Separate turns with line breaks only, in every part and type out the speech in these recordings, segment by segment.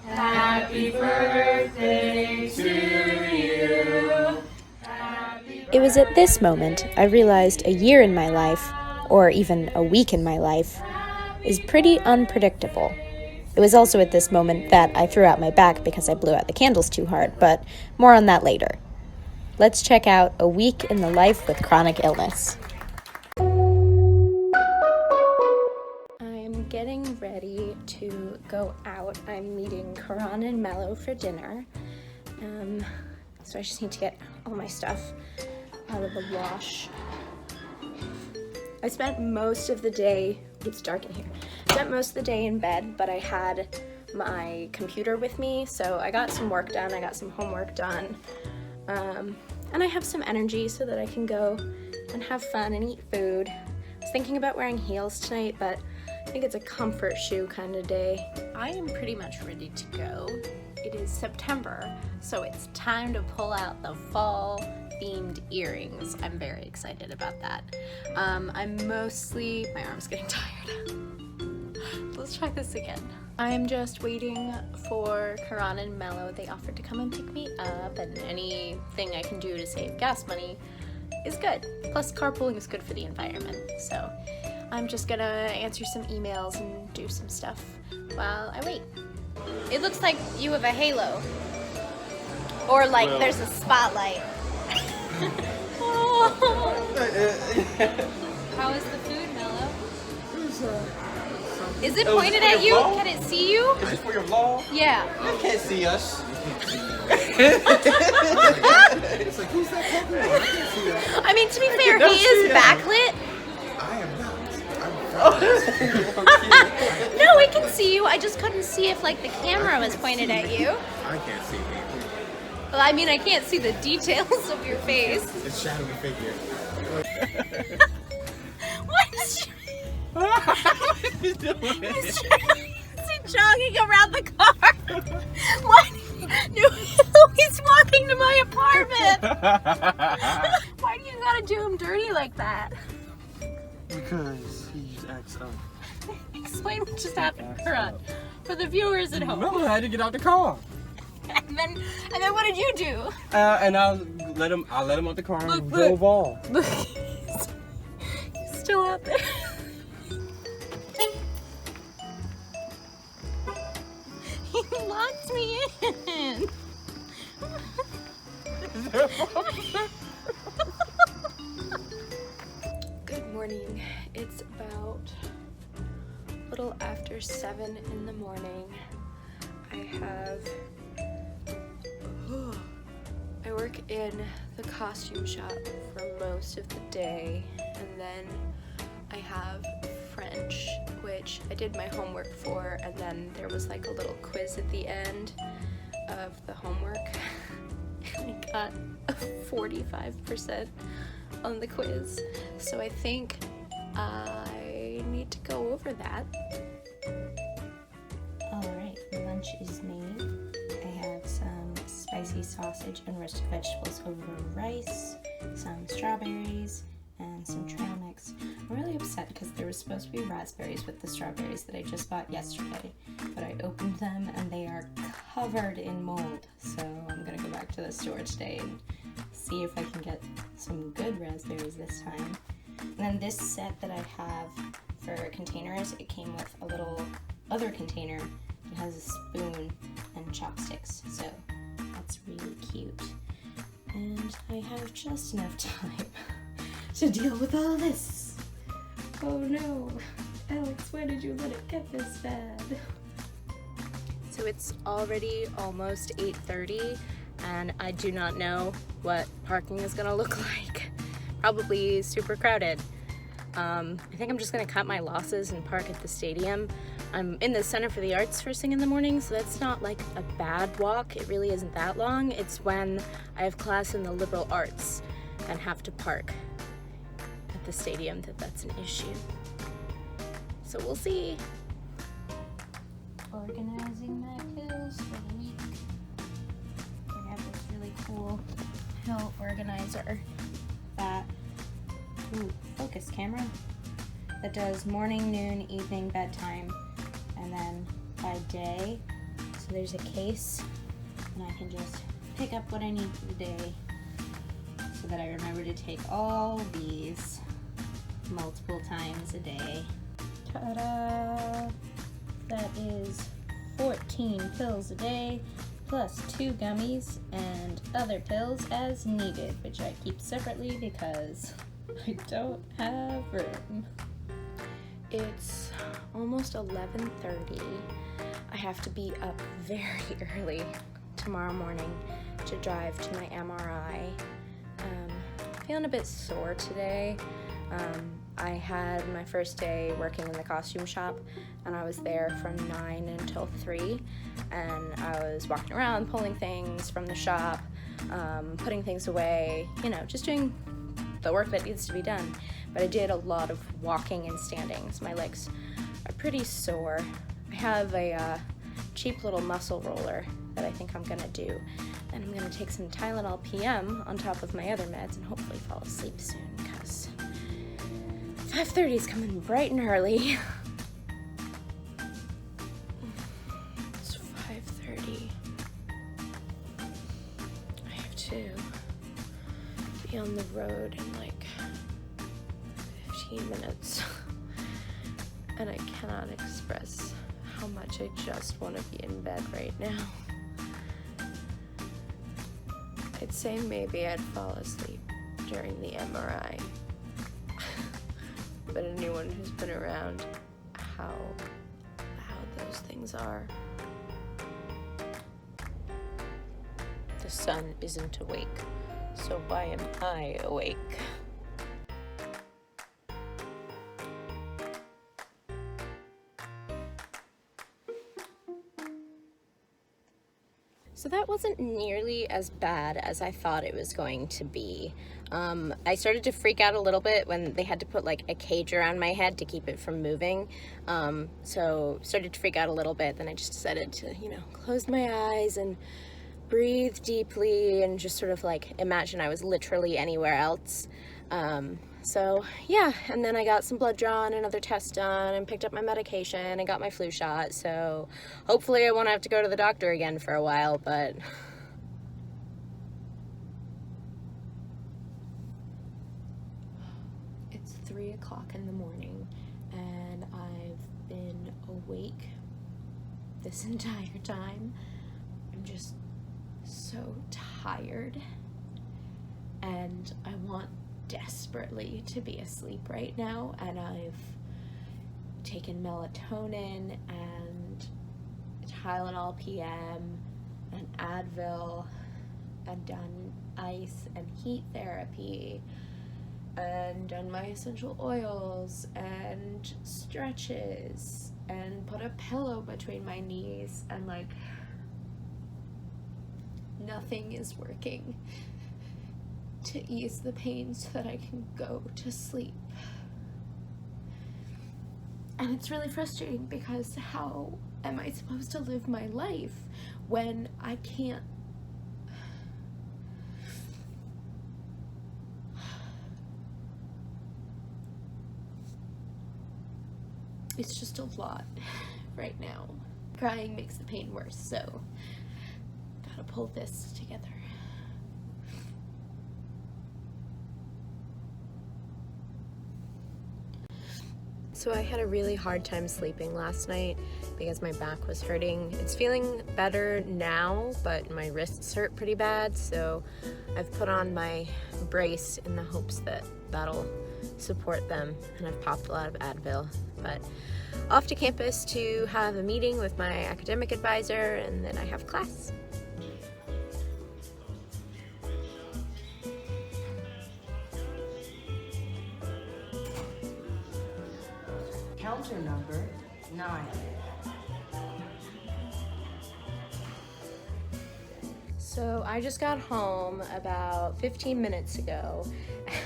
Happy birthday to you.
It was at this moment I realized a year in my life, or even a week in my life, is pretty unpredictable. It was also at this moment that I threw out my back because I blew out the candles too hard, but more on that later. Let's check out a week in the life with chronic illness. I'm getting ready to go out. I'm meeting Karan and Mello for dinner. So I just need to get all my stuff out of the wash. I spent most of the day, it's dark in here, spent most of the day in bed, but I had my computer with me, so I got some work done, I got some homework done, and I have some energy so that I can go and have fun and eat food. I was thinking about wearing heels tonight, but I think it's a comfort shoe kind of day.
I am pretty much ready to go. It is September, so it's time to pull out the fall themed earrings. I'm very excited about that. My arm's getting tired. Let's try this again. I'm just waiting for Karan and Mello. They offered to come and pick me up, and anything I can do to save gas money is good. Plus, carpooling is good for the environment. So I'm just gonna answer some emails and do some stuff while I wait. It looks like you have a halo. Or like there's a spotlight. How is the food, Mello? Is it pointed at you?
Vlog?
Can it see you?
Is this for your vlog?
Yeah.
You can't see us. It's like, who's that Pokemon? I can't see that.
I mean, to be fair, he
cannot
is
see that.
backlit.
I am not. I'm
No, we can see you. I just couldn't see if like the camera was pointed at you.
I can't see people.
Well, I mean, I can't see the details of your face.
It's shadowy figure.
What is Is he jogging around the car? What? No, he's walking to my apartment. Why do you gotta do him dirty like that?
Because he just acts up.
Explain what just happened, Karan, for the viewers at home.
Remember, I had to get out the car.
And then what did you do?
And I let him out the car and drove off.
Look, he's still out there. He locked me in.
Good morning. It's about a little after 7 in the morning. I work in the costume shop for most of the day, and then I have French, which I did my homework for, and then there was like a little quiz at the end of the homework. I got a 45% on the quiz, so I think I need to go over that.
Alright, lunch is made. I have some spicy sausage and roasted vegetables over rice, some strawberries, and some trail mix. I'm really upset because there was supposed to be raspberries with the strawberries that I just bought yesterday, but I opened them and they are covered in mold, so I'm gonna go back to the store today and see if I can get some good raspberries this time. And then this set that I have for containers, it came with a little other container. It has a spoon and chopsticks, so that's really cute. And I have just enough time to deal with all this. Oh no, Alex, why did you let it get this bad?
So it's already almost 8:30, and I do not know what parking is gonna look like. Probably super crowded. I think I'm just gonna cut my losses and park at the stadium. I'm in the Center for the Arts first thing in the morning, so that's not like a bad walk. It really isn't that long. It's when I have class in the liberal arts and have to park at the stadium that's an issue. So we'll see.
Organizing my pills for the week. I have this really cool pill organizer that, focus camera, that does morning, noon, evening, bedtime, and then by day. So there's a case, and I can just pick up what I need for the day so that I remember to take all these multiple times a day. Ta-da! That is 14 pills a day, plus 2 gummies and other pills as needed, which I keep separately because I don't have room.
It's almost 11:30. I have to be up very early tomorrow morning to drive to my MRI. Feeling a bit sore today. I had my first day working in the costume shop, and I was there from 9 until 3, and I was walking around pulling things from the shop, putting things away, you know, just doing the work that needs to be done. But I did a lot of walking and standing, so my legs are pretty sore. I have a cheap little muscle roller that I think I'm gonna do, and I'm gonna take some Tylenol PM on top of my other meds and hopefully fall asleep soon, because 5:30 is coming bright and early. It's 5:30. I have to be on the road in like 15 minutes. And I cannot express how much I just want to be in bed right now. I'd say maybe I'd fall asleep during the MRI. But anyone who's been around how loud those things are. The sun isn't awake, so why am I awake? So that wasn't nearly as bad as I thought it was going to be. I started to freak out a little bit when they had to put like a cage around my head to keep it from moving. So started to freak out a little bit. Then I just decided to, close my eyes and breathe deeply and just sort of like imagine I was literally anywhere else. So yeah, and then I got some blood drawn and other tests done and picked up my medication and got my flu shot. So hopefully I won't have to go to the doctor again for a while, but it's 3 o'clock in the morning and I've been awake this entire time. I'm just so tired and I want desperately to be asleep right now, and I've taken melatonin and Tylenol PM and Advil and done ice and heat therapy and done my essential oils and stretches and put a pillow between my knees, and like nothing is working to ease the pain so that I can go to sleep. And it's really frustrating because how am I supposed to live my life when I can't? It's just a lot right now. Crying makes the pain worse, so gotta pull this together. So I had a really hard time sleeping last night because my back was hurting. It's feeling better now, but my wrists hurt pretty bad, so I've put on my brace in the hopes that that'll support them, and I've popped a lot of Advil. But off to campus to have a meeting with my academic advisor, and then I have class.
Counter number 9.
So I just got home about 15 minutes ago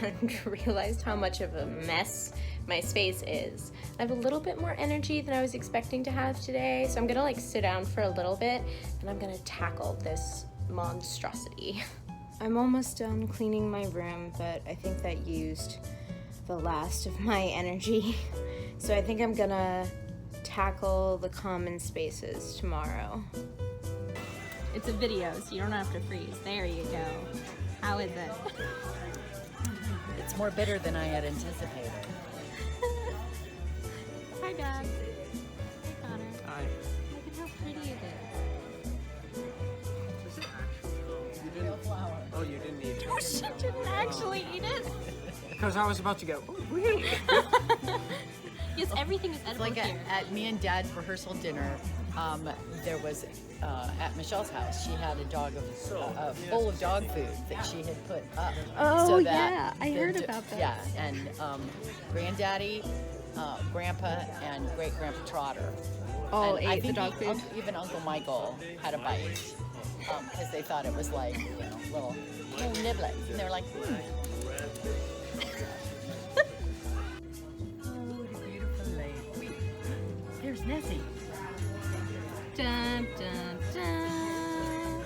and realized how much of a mess my space is. I have a little bit more energy than I was expecting to have today, so I'm gonna like sit down for a little bit and I'm gonna tackle this monstrosity. I'm almost done cleaning my room, but I think that used the last of my energy. So I think I'm gonna tackle the common spaces tomorrow. It's a video, so you don't have to freeze. There you go. How is it?
It's more bitter than I had anticipated.
Hi, Dad. Hi, Connor.
Hi.
Look at how pretty it is.
Real flour.
Oh, you didn't eat it.
Oh, she didn't actually eat it.
Because I was about to go.
Yes, everything is edible
Like
here.
at me and Dad's rehearsal dinner, there was at Michelle's house. She had a dog full of dog food that she had put up.
Oh,
so
yeah,
that
I heard about that.
Yeah, and Granddaddy, Grandpa, and Great Grandpa Trotter
All
and I
ate the
think
dog food.
Even Uncle Michael had a bite because they thought it was like little niblets, and they were like, There's Nessie.
Dun, dun, dun.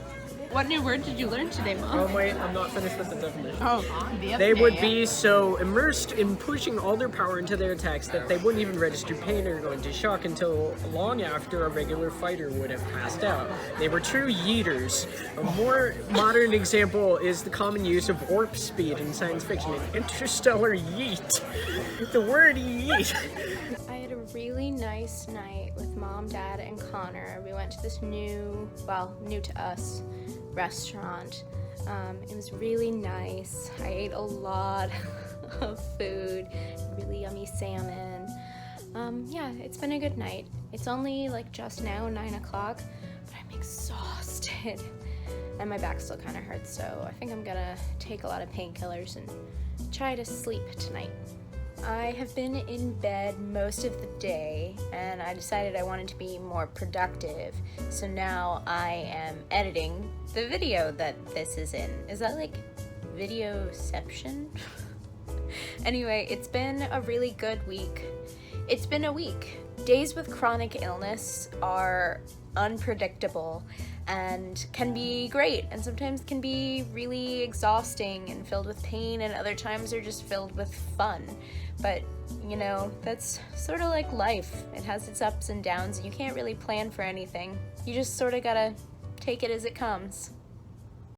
What new word did you learn today, Mom?
Oh wait, I'm not finished with the definition.
Oh,
They would be so immersed in pushing all their power into their attacks that they wouldn't even register pain or go into shock until long after a regular fighter would have passed out. They were true yeeters. A more modern example is the common use of warp speed in science fiction, an interstellar yeet. The word yeet.
I had a really nice night with Mom, Dad, and Connor. We went to this new to us restaurant. It was really nice. I ate a lot of food, really yummy salmon. Yeah, it's been a good night. It's only like just now 9 o'clock, but I'm exhausted. And my back still kind of hurts, so I think I'm gonna take a lot of painkillers and try to sleep tonight. I have been in bed most of the day, and I decided I wanted to be more productive, so now I am editing the video that this is in. Is that like videoception? Anyway, it's been a really good week. It's been a week. Days with chronic illness are unpredictable and can be great, and sometimes can be really exhausting and filled with pain, and other times are just filled with fun. But, you know, that's sort of like life. It has its ups and downs, and you can't really plan for anything. You just sort of gotta take it as it comes.